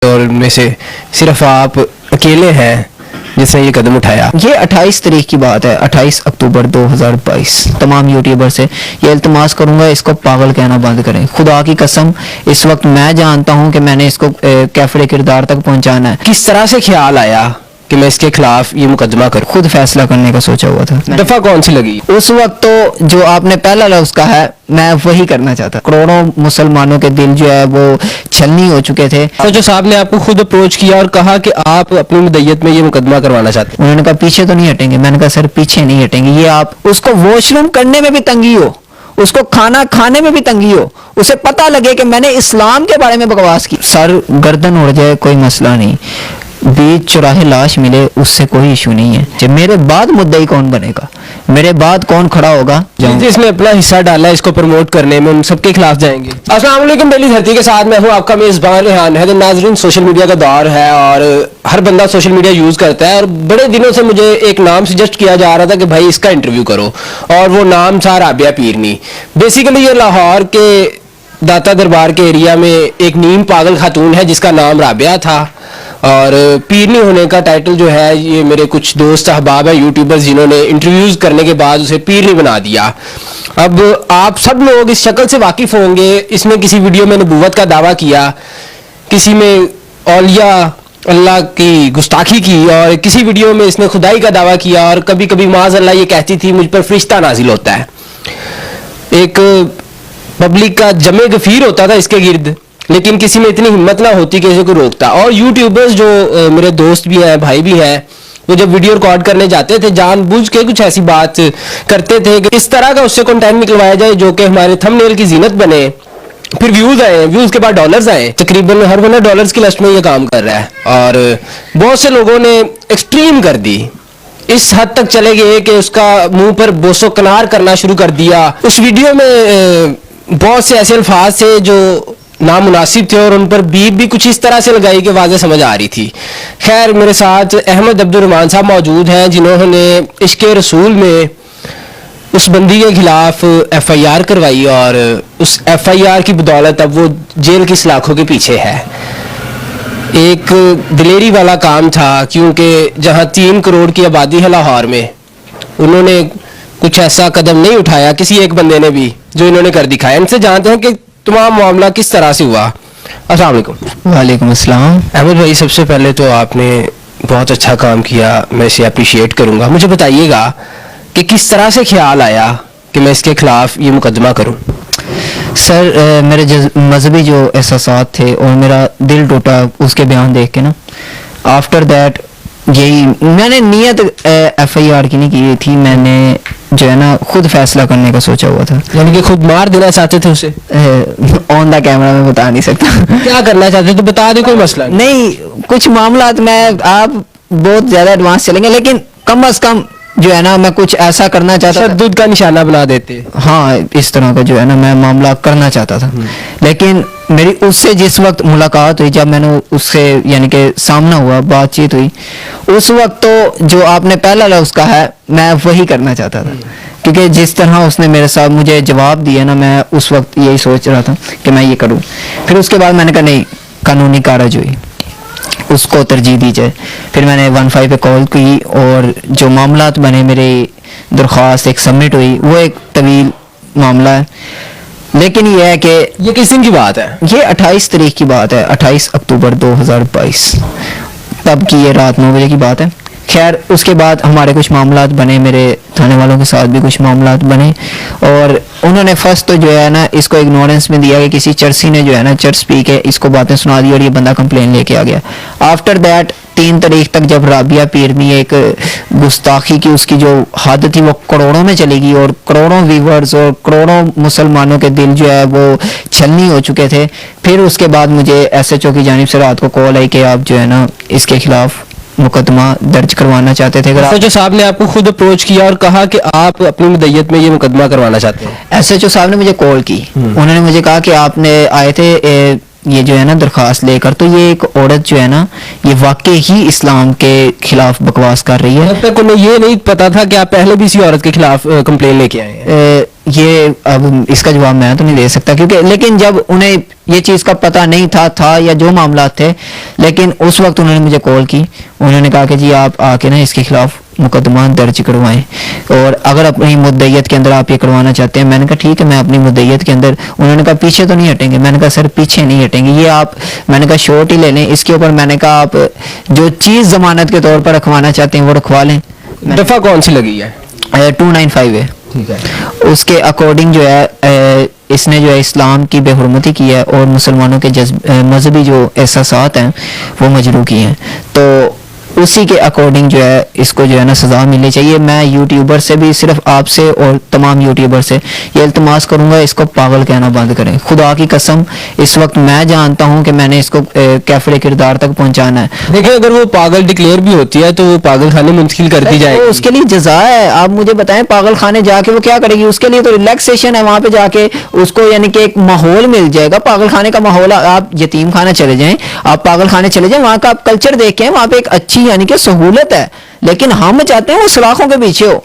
اور ان میں سے صرف آپ اکیلے ہیں جس نے یہ قدم اٹھایا. یہ 28 تاریخ کی بات ہے, 28 اکتوبر 2022. تمام یوٹیوبر سے یہ التماس کروں گا اس کو پاگل کہنا بند کریں. خدا کی قسم اس وقت میں جانتا ہوں کہ میں نے اس کو کیفر کردار تک پہنچانا ہے. کس طرح سے خیال آیا کہ میں اس کے خلاف یہ مقدمہ کروں؟ خود فیصلہ کرنے کا سوچا ہوا تھا. دفعہ کون سی لگی؟ اس وقت تو جو آپ نے پہلا لفظ کہا ہے میں وہی کرنا چاہتا. کروڑوں مسلمانوں کے دل جو ہے وہ چھلنی ہو چکے تھے. جو صاحب نے آپ کو خود اپروچ کیا اور کہا کہ آپ اپنی مدیت میں یہ مقدمہ کروانا چاہتے ہیں. انہوں نے کہا پیچھے تو نہیں ہٹیں گے. میں نے کہا سر پیچھے نہیں ہٹیں گے. یہ آپ اس کو واش روم کرنے میں بھی تنگی ہو, اس کو کھانا کھانے میں بھی تنگی ہو, اسے پتہ لگے کہ میں نے اسلام کے بارے میں بکواس کی, سر گردن اڑ جائے کوئی مسئلہ نہیں, بیچ چوراہے لاش ملے اس سے کوئی ایشو نہیں ہے. جب میرے بعد مدعی کون بنے گا, میرے بعد کون کھڑا ہوگا؟ جس نے اپنا حصہ ڈالا ہے اس کو پروموٹ کرنے میں, ان سب کے خلاف جائیں گے. السلام علیکم. ڈیلی دھرتی کے ساتھ میں ہوں آپ کا میزبان ریحان ہے. ناظرین, سوشل میڈیا کا دور ہے اور ہر بندہ سوشل میڈیا یوز کرتا ہے, اور بڑے دنوں سے مجھے ایک نام سجیسٹ کیا جا رہا تھا کہ بھائی اس کا انٹرویو کرو, اور وہ نام تھا رابعہ پیرنی. بیسیکلی یہ لاہور کے داتا دربار کے ایریا میں ایک نیم پاگل خاتون ہے جس کا نام رابعہ تھا, اور پیرنی ہونے کا ٹائٹل جو ہے یہ میرے کچھ دوست احباب ہیں یوٹیوبرز جنہوں نے انٹرویوز کرنے کے بعد اسے پیرنی بنا دیا. اب آپ سب لوگ اس شکل سے واقف ہوں گے. اس نے کسی ویڈیو میں نبوت کا دعویٰ کیا, کسی میں اولیاء اللہ کی گستاخی کی, اور کسی ویڈیو میں اس نے خدائی کا دعویٰ کیا, اور کبھی کبھی معاذ اللہ یہ کہتی تھی مجھ پر فرشتہ نازل ہوتا ہے. ایک پبلک کا جمع غفیر ہوتا تھا اس کے گرد, لیکن کسی میں اتنی ہمت نہ ہوتی کہ اسے کو روکتا. اور یوٹیوبرز جو میرے دوست بھی ہیں, بھائی بھی ہیں, وہ جب ویڈیو ریکارڈ کرنے جاتے تھے جان بوجھ کے کچھ ایسی بات کرتے تھے کہ اس طرح کا اس سے کنٹینٹ نکلوایا جائے جو کہ ہمارے تھم نیل کی زینت بنے, پھر ویوز آئے, ویوز کے بعد ڈالرز آئے. تقریباً ہر بندہ ڈالرز کی لسٹ میں یہ کام کر رہا ہے, اور بہت سے لوگوں نے ایکسٹریم کر دی, اس حد تک چلے گئے کہ اس کا منہ پر بوس و کنار کرنا شروع کر دیا. اس ویڈیو میں بہت سے ایسے الفاظ تھے جو نامناسب تھے, اور ان پر بیپ بھی کچھ اس طرح سے لگائی کہ واضح سمجھ آ رہی تھی. خیر, میرے ساتھ احمد عبد الرحمان صاحب موجود ہیں جنہوں نے عشق رسول میں اس بندی کے خلاف ایف آئی آر کروائی, اور اس ایف آئی آر کی بدولت اب وہ جیل کی سلاخوں کے پیچھے ہے. ایک دلیری والا کام تھا, کیونکہ جہاں 3 کروڑ کی آبادی ہے لاہور میں, انہوں نے کچھ ایسا قدم نہیں اٹھایا کسی ایک بندے نے بھی جو انہوں نے کر دکھایا. ان سے جانتے ہیں کہ تمام معاملہ کس طرح سے ہوا. السلام علیکم. وعلیکم السلام. احمد بھائی, سب سے پہلے تو آپ نے بہت اچھا کام کیا, میں اسے اپریشیٹ کروں گا. مجھے بتائیے گا کہ کس طرح سے خیال آیا کہ میں اس کے خلاف یہ مقدمہ کروں؟ سر میرے مذہبی جو احساسات تھے اور میرا دل ٹوٹا اس کے بیان دیکھ کے نا, آفٹر دیٹ یہی میں نے نیت ایف آئی آر کی نہیں کی تھی, میں نے جو ہے نا خود فیصلہ کرنے کا سوچا ہوا تھا. یعنی کہ خود مار دینا چاہتے تھے اسے؟ آن دا کیمرہ میں بتا نہیں سکتا. کیا کرنا چاہتے تو بتا دیں, کوئی مسئلہ نہیں. کچھ معاملات میں آپ بہت زیادہ ایڈوانس چلیں گے, لیکن کم از کم جو ہے نا میں کچھ ایسا کرنا چاہتا تھا, تشدد کا نشانہ بنا دیتے. ہاں, اس طرح کا جو ہے نا میں معاملہ کرنا چاہتا تھا. لیکن میری اس سے جس وقت ملاقات ہوئی, جب میں نے اس سے یعنی کہ سامنا ہوا, بات چیت ہوئی, اس وقت تو جو آپ نے پہلا لفظ کہا ہے میں وہی کرنا چاہتا تھا. کیونکہ جس طرح اس نے میرے ساتھ مجھے جواب دیا نا, میں اس وقت یہی سوچ رہا تھا کہ میں یہ کروں. پھر اس کے بعد میں نے کہا نہیں, قانونی کارروائی اس کو ترجیح دی جائے. پھر میں نے 15 پہ کال کی, اور جو معاملات بنے, میری درخواست ایک سبمٹ ہوئی, وہ ایک طویل معاملہ ہے. لیکن یہ ہے کہ یہ کس دن کی بات ہے؟ یہ 28 تاریخ کی بات ہے, 28 اکتوبر 2022, تب کی یہ رات 9 بجے کی بات ہے. خیر, اس کے بعد ہمارے کچھ معاملات بنے, میرے تھانے والوں کے ساتھ بھی کچھ معاملات بنے, اور انہوں نے فرسٹ تو جو ہے نا اس کو اگنورنس میں دیا کہ کسی چرسی نے جو ہے نا چرچ پی کے اس کو باتیں سنا دی, اور یہ بندہ کمپلین لے کے آ گیا. آفٹر دیٹ 3 تاریخ تک جب رابعہ پیرنی ایک گستاخی کی اس کی جو حد تھی وہ کروڑوں میں چلے گی, اور کروڑوں ویورز اور کروڑوں مسلمانوں کے دل جو ہے وہ چھلنی ہو چکے تھے. پھر اس کے بعد مجھے ایس ایچ او کی جانب سے رات کو کال آئی کہ آپ جو ہے نا اس کے خلاف مقدمہ درج کروانا چاہتے تھے. ایس ایچ او صاحب نے آپ کو خود اپروچ کیا اور کہا کہ آپ اپنی مدیت میں یہ مقدمہ کروانا چاہتے ہیں؟ ایس ایچ او صاحب نے مجھے کال کی, انہوں نے مجھے کہا کہ آپ نے آئے تھے ये जो है ना दरख्वास्त लेकर, तो ये एक औरत जो है ना ये वाकई ही इस्लाम के खिलाफ बकवास कर रही है। अब तक उन्हें ये नहीं पता था कि आप पहले भी इसी औरत के खिलाफ कंप्लेन लेके आए हैं। ये अब इसका जवाब मैं तो नहीं दे सकता, क्योंकि लेकिन जब उन्हें ये चीज़ का पता नहीं था या जो मामला थे, लेकिन उस वक्त उन्होंने मुझे कॉल की, उन्होंने कहा कि जी आप आके ना इसके खिलाफ मुकदमा दर्ज करवाएं, और अगर अपनी मुद्दईयत के अंदर आप ये करवाना चाहते हैं। मैंने कहा ठीक है, मैं अपनी मुद्दईयत के अंदर। उन्होंने कहा पीछे तो नहीं हटेंगे। मैंने कहा सर पीछे नहीं हटेंगे, ये आप, मैंने कहा शॉर्ट ही ले लें इसके ऊपर। मैंने कहा आप जो चीज़ जमानत के तौर पर रखवाना चाहते हैं वो रखवा लें। दफा कौन सी लगी है? 295 है। ठीक है। उसके अकॉर्डिंग जो है इसने जो है इस्लाम की बेहुरमती की है और मुसलमानों के मजहबी जो एहसासात हैं वो मजरू किए हैं, तो उसी के अकॉर्डिंग जो है इसको जो है ना सज़ा मिलनी चाहिए। मैं यूट्यूबर से भी, सिर्फ आपसे और तमाम यूट्यूबर से ये इल्तमास करूंगा, इसको पागल कहना बंद करें। खुदा की कसम इस वक्त मैं जानता हूं कि मैंने इसको कैफरे किरदार तक पहुंचाना है। देखिए, अगर वो पागल डिक्लेयर भी होती है तो वो पागल खाने मुंतकिल कर दी जाएगी। तो उसके लिए जजा है। आप मुझे बताएं पागल खाने जाके वो क्या करेगी? उसके लिए तो रिलैक्सेशन है, वहां पे जाके उसको यानी कि एक माहौल मिल जाएगा पागल खाने का माहौल। आप यतीम खाने चले जाएं, आप पागल खाने चले जाएं, वहां का आप कल्चर देखें, वहां पे एक अच्छी यानी कि सहूलत है। लेकिन हम चाहते हैं वो सलाखों के पीछे हो,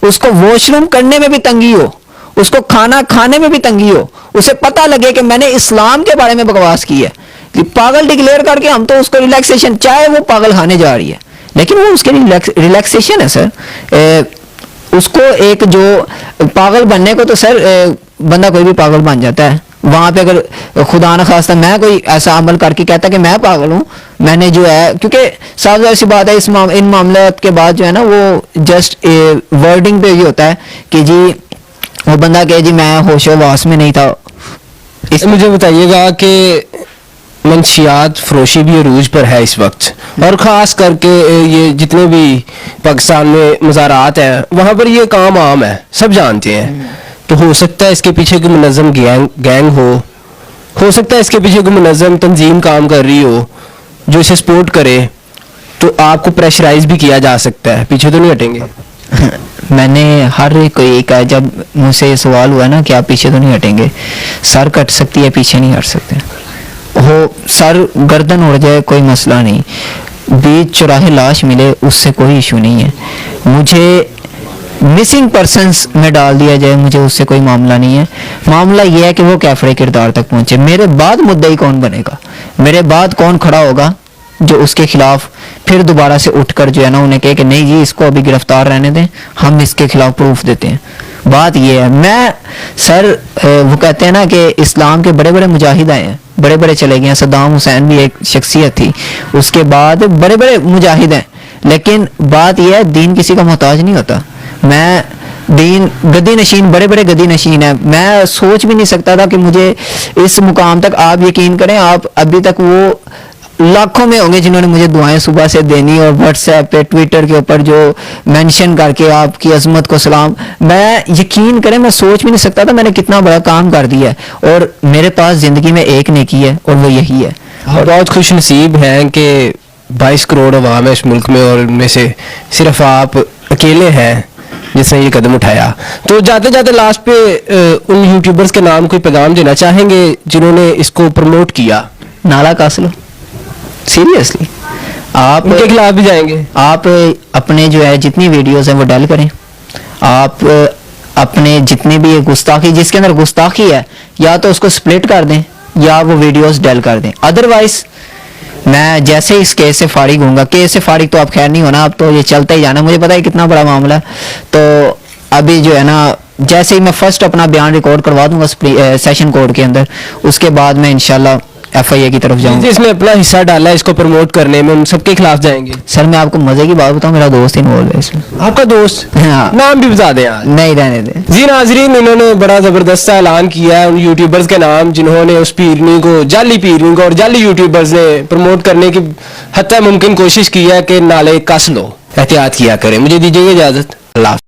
उसको वॉशरूम करने में भी तंगी हो, उसको खाना खाने में भी तंगी हो, उसे पता लगे कि मैंने इस्लाम के बारे में बकवास की है। पागल डिक्लेयर करके हम तो उसको रिलैक्सेशन, चाहे वो पागल खाने जा रही है, लेकिन वो उसके लिए रिलैक्सेशन है सर। उसको एक जो पागल बनने को तो सर बंदा कोई भी पागल बन जाता है। वहां पे अगर खुदा न खास्ता मैं कोई ऐसा अमल करके कहता कि मैं पागल हूँ, मैंने जो है, क्योंकि साफ ज़ाहिर सी बात है इन मामले के बाद जो है ना वो जस्ट वर्डिंग पे ये होता है कि जी वो बंदा कहे जी मैं होशो वास में नहीं था। मुझे बताइएगा कि मंशियात फरोशी भी अरूज पर है इस वक्त, और ख़ास करके ये जितने भी पाकिस्तान में मज़ारात हैं वहाँ पर ये काम आम है, सब जानते हैं। तो हो सकता है इसके पीछे कोई मुनज़्ज़म गैंग हो सकता है इसके पीछे कोई मुनज़्ज़म तंजीम काम कर रही हो जो इसे सपोर्ट करे, तो आपको प्रेशराइज भी किया जा सकता है। पीछे तो नहीं हटेंगे? मैंने हर कोई कहा, जब मुझसे ये सवाल हुआ ना कि आप पीछे तो नहीं हटेंगे, सर कट सकती है, पीछे नहीं हट सकते। हो सर गर्दन उड़ जाए कोई मसला नहीं, बीच चौराहे लाश मिले उससे कोई इशू नहीं है। मुझे मिसिंग पर्सन्स में डाल दिया जाए, मुझे उससे कोई मामला नहीं है। मामला यह है कि वो कैफरे किरदार तक पहुंचे। मेरे बाद मुद्दई कौन बनेगा? मेरे बाद कौन खड़ा होगा जो उसके खिलाफ फिर दोबारा से उठकर जो है ना उन्हें कहे कि नहीं जी इसको अभी गिरफ्तार रहने दें, हम इसके खिलाफ प्रूफ देते हैं। बात ये है, मैं सर वो कहते हैं ना कि इस्लाम के बड़े बड़े मुजाहिद आए हैं, बड़े बड़े चले गए हैं। सद्दाम हुसैन भी एक शख्सियत थी, उसके बाद बड़े बड़े मुजाहिद हैं, लेकिन बात यह है दीन किसी का मोहताज नहीं होता। मैं दीन गद्दी नशीन, बड़े बड़े गद्दी नशीन है। मैं सोच भी नहीं सकता था कि मुझे इस मुकाम तक, आप यकीन करें, आप अभी तक वो लाखों में होंगे जिन्होंने मुझे दुआएं सुबह से देनी, और व्हाट्सएप पे ट्विटर के ऊपर जो मेंशन करके आपकी अजमत को सलाम। मैं यकीन करें, मैं सोच भी नहीं सकता था मैंने कितना बड़ा काम कर दिया है, और मेरे पास जिंदगी में एक नेकी है और वो यही है। और बहुत खुश नसीब हैं कि 22 करोड़ अवाम है इस मुल्क में, और उनमें से सिर्फ आप अकेले हैं जिसने ये कदम उठाया। तो जाते जाते लास्ट पे उन यूट्यूबर्स के नाम कोई पैगाम देना चाहेंगे जिन्होंने इसको प्रमोट किया? नाला कास लो, सीरियसली आप उनके खिलाफ भी जाएंगे? आप अपने जो है जितनी वीडियोस हैं वो डल करें। आप अपने जितने भी ये गुस्ताखी, जिसके अंदर गुस्ताखी है, या तो उसको स्प्लिट कर दें या वो वीडियोस डल कर दें। अदरवाइज मैं जैसे इस केस से फारिग होऊंगा, केस से फारिग तो आप खैर नहीं होना, अब तो ये चलता ही जाना। मुझे पता है कितना बड़ा मामला है, तो अभी जो है ना जैसे ही मैं फर्स्ट अपना बयान रिकॉर्ड करवा दूंगा सेशन कोर्ट के अंदर, उसके बाद मैं इंशाल्लाह FIA की तरफ जाऊंगा। जिसने अपना हिस्सा डाला है इसको प्रमोट करने में, उन सबके खिलाफ जाएंगे? सर मैं आपको मजे की बात बताऊं, मेरा दोस्त इन्वॉल्व है इसमें। आपका दोस्त? हाँ। नाम भी बता दें यार। नहीं रहने दे जी नाजरीन, इन्होंने बड़ा जबरदस्त ऐलान किया है उन यूट्यूबर्स के नाम जिन्होंने उस पीरनी को, जाली पीरनी को और जाली यूट्यूबर्स ने प्रमोट करने की हत्ता मुमकिन कोशिश की है कि नाले कस लो। एहतियात किया करें। मुझे दीजिए इजाजत। अल्लाह।